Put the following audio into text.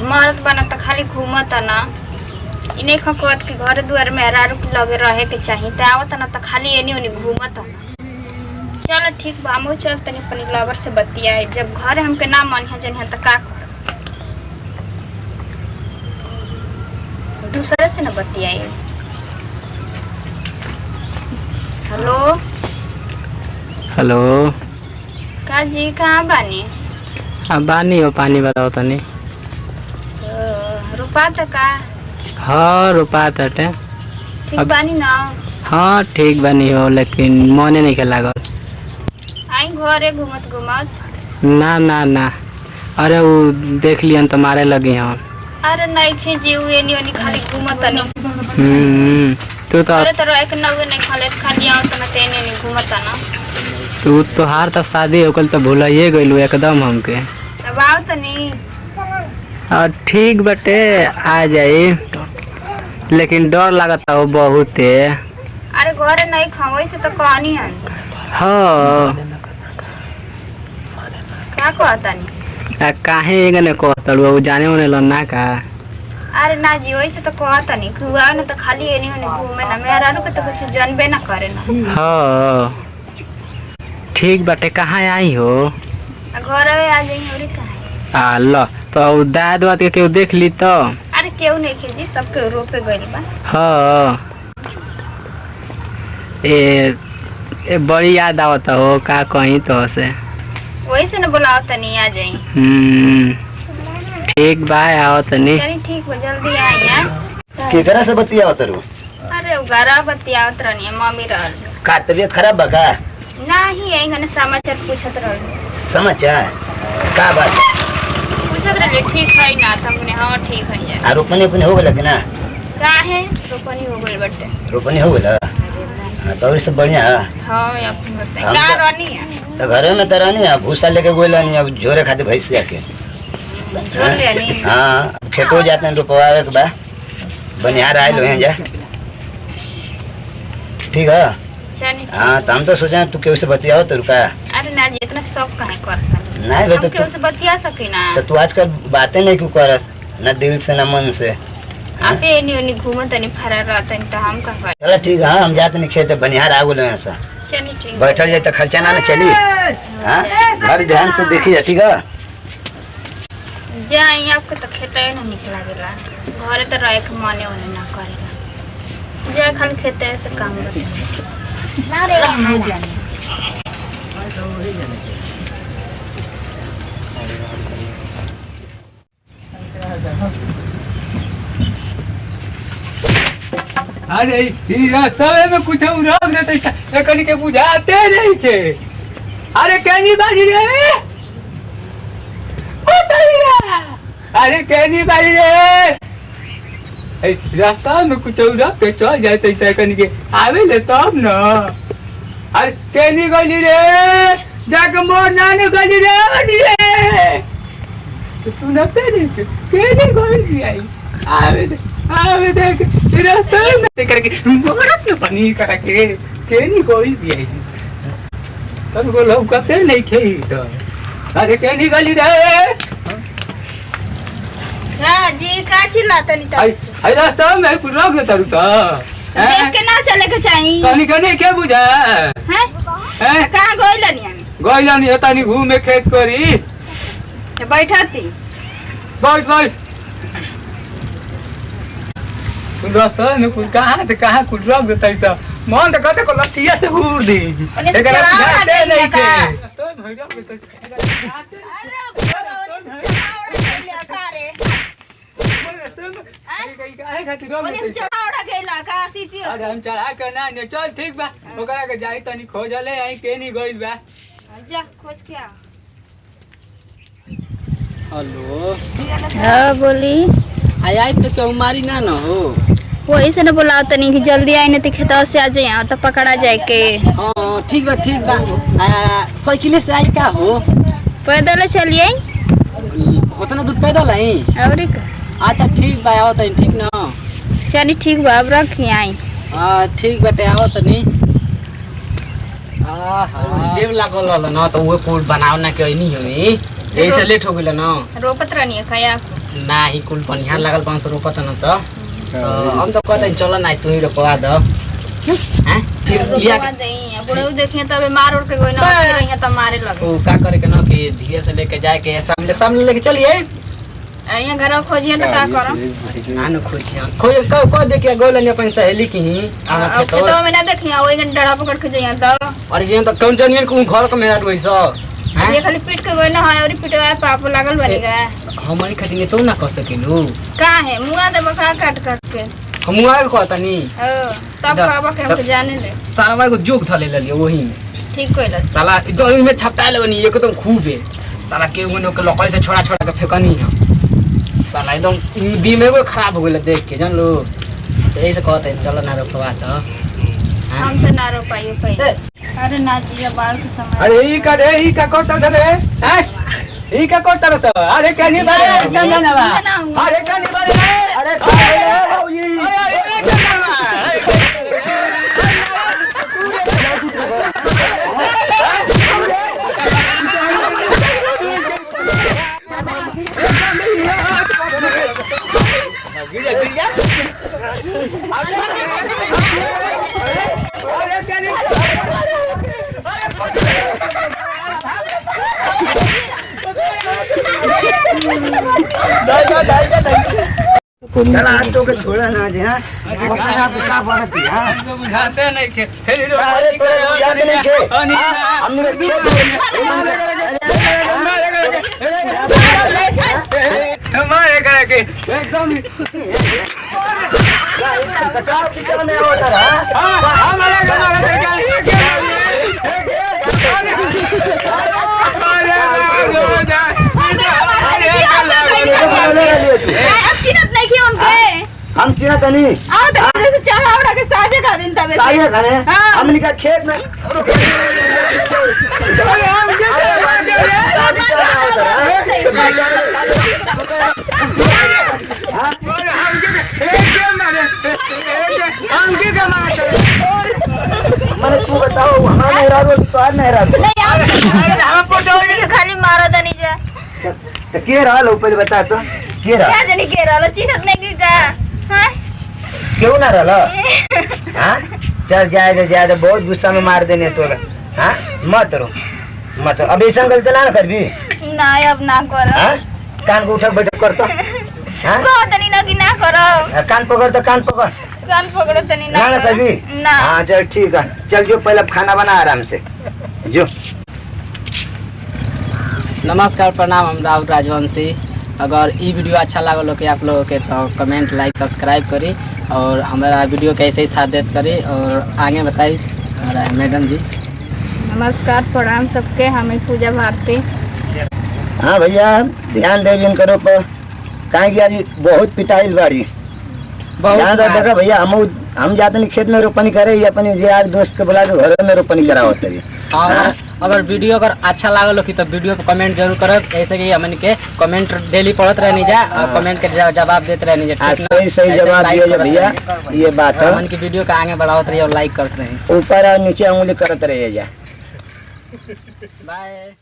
मर्द बना तो खाली घूमत ना इन्हें खकवत के घर दुआर में रारू लगे रहे के चाहिए तो आवत ना तो खाली एनी ओनी घूमत ना। चल ठीक बा हम चल तनी अपनी लवर से बतियाए जब घर हमके ना मन है जन तो का दूसरे से ना बतियाए। हेलो हेलो का जी कहाँ बानी? हाँ बानी हो पानी बताओ तनी। रुपा तो का? हाँ रुपा तटे ठीक बानी ना? हाँ ठीक बानी हो लेकिन मने नहीं खेला गल। आई घरे घूमत घूमत ना ना ना अरे वो देख लियन तो मारे लगी हम। अरे नहीं खींची हुए नहीं ओनी खाली घूमत नहीं। तू तो अरे तो एक नवे नहीं खाले खाली आओ तो ना तेने नहीं घूमत ना। तू तो हार तब शादी हो कल तो भूलाइए गइलू एकदम हमके। अब आओ तो नहीं। ठीक बटे आ जाई लेकिन डर लगता हो बहुत। अरे घरे नहीं खाओ से तो कहानी है। हाँ क्या कहता नहीं? काहे एगने कहतलू वो जाने वाले लन्ना का। अरे ना जी वैसे तो कहता नहीं खुआ ना तो खाली एनी ओनी घूमे ना मेरा नु के तो कुछ जानबे ना करे ना। हाँ ठीक बटे कहाँ आई हो? घर में आ जाई और कहां? लो तो दाद वाद के केहू देख ली तो? अरे केहू नहीं खींची सबके रोपे गइल बा। हाँ ए बड़ी याद आवता हो का कहीं तो से वैसे न बुलाओ तनी आ जाई। ठीक बा आओ तनी। चली ठीक हो जल्दी आई है। केकरा से बतियाओ तरू? अरे उगारा बतियावत रहनी मम्मी रहल का तबीयत खराब बा का? नहीं आई गने समाचार पूछत रहल। समाचार का बात? पूछत रहले ठीक है ना तुमने? हां ठीक है यार। आ रोपनी अपने हो गेल कि ना? काहे रोपनी हो गइल बटे। रोपनी हो गेल हां तो और सब बढ़िया है। हां अपन बताई का रहनी है तो घरे में तरनी है भूसा लेके गोइलानी अब झोरे खाते भैंसिया के। झोर लेनी? हां खेतो जाते हैं रोपवावे के बा बनिहार आइल हो जा। ठीक है हाँ तो हम तो सोचा तू केहू से बतियाओ तो रुका। अरे ना जी इतना सब कहे करता नहीं भाई तो केहू से बतिया सकी ना। तो तू आजकल बातें नहीं क्यों करत ना दिल से ना मन से? आपे एनी ओनी घूमत नहीं फरार रहता तो हम का कर। चलो ठीक है हम जाते नहीं खेते बनिहार आ गेल ऐसा। चलिए ठीक बैठल जाए तो खर्चा ना चली। हाँ घर ध्यान से देखिए ठीक है। जाई आपके तो खेते ना निकला गेला घरे तो रहे के मने ओने ना करेला जाए खाली खेते से काम बता ना रे ना जाने। अरे ई रास्ता में कुछ उराग देते एकनी के बुझाते नहीं के। अरे केनी बाजी रे अरे केनी बाजी रे रास्ता में कुछ उराग के चल जाए तो एकनी के आवे ले तब न। अरे केनी गली रे जाके मोर नानी गली रे तो सुनते नहीं केनी गली आई आवे देख रास्ता में करके मोरत न पानी करा के केनी कोई भी है तब को लोग कहते नहीं खेई तो। अरे केनी गली रे हां जी का चिल्लाता नहीं तो आई रास्ता में कुछ रोक देता रुता देख के ना चले के चाहिए। कनी कनी के बुझा हैं कहां गइलनी हम? गइलनी एतानी घूमे खेत करी बैठती बैठ रास्ता में कुछ कहाँ से कहाँ कुछ रख देता है मन तो कहते को लठिया से हूर दी हम चढ़ा के ना चल ठीक बा ओकरा के जाई तनी खोजले आई के नहीं गइल बा जा खोज के आ। हेलो हां बोली आई तो क्यों मारी ना न हो? वही से न बुलाओ तनी कि जल्दी आई नहीं तो खेतवा से आ जाए तो पकड़ा जाए के। हाँ ठीक बा साइकिल से आई का हो? पैदल चलिए उतना दूर पैदल आई और अच्छा ठीक बा आओ तनी ठीक ना। चली ठीक बा अब रखी आई। ठीक बाटे आओ तनी देव लागल रहल न तो वो कुल बनाव ना के नहीं होई यही से लेट हो गेल न रोपत रहनी खया ना ही कुल बढ़िया लागल 500 रोपत न तो हम तो कहते चलो ना तू ही रोपवा द हैं फिर लिया रोपवा देई बुढ़ऊ देखिए तबे मार उड़ के कोई ना रहिया त मारे लगे तो का करे के न कि धीरे से लेके जाए के सामने लेके चलिए यहाँ घर खोजिए तो का करम आनो खोजिया को देखिए गोलन अपन सहेली की ही आना तो में ना देखिए ओई गन डड़ा पकड़ के जइया त और ये तो कौन जनियन को घर के मेरा रोई सो ये खाली पीट के गइल है और पिटवा पाप लागल बनेगा हमनी खातिर तो ना कर सकेलू का है मुआ दे बका काट के हम आए कहता नी तब खाबा के हम जाने ले सारा को जोक धले ले वही में ठीक कइल साला एकदम में छपटा लेवनी एकदम खूब है साला के उनो के लकड़ी से छोड़ा छोड़ा के फेकनी है साला एकदम दिमाग को खराब हो गेल देख के जान लो तो ऐसे कहते चलो ना रोकवा तो हम से ना रोपाइयो कहीं अरे ना जी बाल के समय अरे ई का कोटा दे हैं ई का कोटा रे अरे कहनी बारे जाना बा अरे कहनी बारे अरे बाबूजी चला आज तो के छोड़ा ना जी हां अपना का बात है हां बुझाते नहीं के अरे तो बुझाते नहीं के हमने हमारे करे के एकदम कटाव की तरह नहीं होता रहा हमारे चिन्हत नहीं की उनके हम चिन्हत नहीं आओ तो चढ़ा उड़ा के साजे का दिन तबे साजे खाने हमने का खेत में मैंने तू बताओ हाँ नहीं रहा तो आज नहीं रहा खाली मारा था नीचे तो के रहा लो पहले बता तो के रहा क्या जानी के रहा चिन्हत नहीं की का हां क्यों ना रहा हाँ चल जाए बहुत गुस्सा में मार देने तो हाँ मत रो मत अब ऐसा गलती ना कर भी ना अब ना करो हाँ कान को उठक बैठक कर तो हाँ तनी ना कि ना करो कान पकड़ तो कान पकड़ कान पकड़ो तनी ना ना कर भी ना हाँ चल ठीक है चल जो पहले खाना बना आराम से जो नमस्कार प्रणाम हम राहुल राजवंशी अगर ये वीडियो अच्छा लागल हो कि आप लोगों के तो कमेंट लाइक सब्सक्राइब करी और हमारा वीडियो के ऐसे ही साथ देते करी और आगे बताई मैडम जी नमस्कार प्रणाम सबके हमें पूजा भारती हाँ भैया ध्यान दे बिन करो पर कहाँ की आज बहुत पिटाइल बाड़ी ध्यान देखा भैया हम जाते नहीं खेत में रोपनी करे अपनी यार दोस्त के बुला के घर में रोपनी कराओ तभी अगर वीडियो अगर अच्छा लागल हो कि तो वीडियो पे कमेंट जरूर करब ऐसे कि हमन के कमेंट डेली पढ़त रहनी जा और कमेंट के जवाब देते रहनी जा सही सही जवाब दिए भैया ये बात है हमन की वीडियो के आगे बढ़ावत रहिए और लाइक करते रहिए ऊपर और नीचे उंगली करते रहिए जा बाय।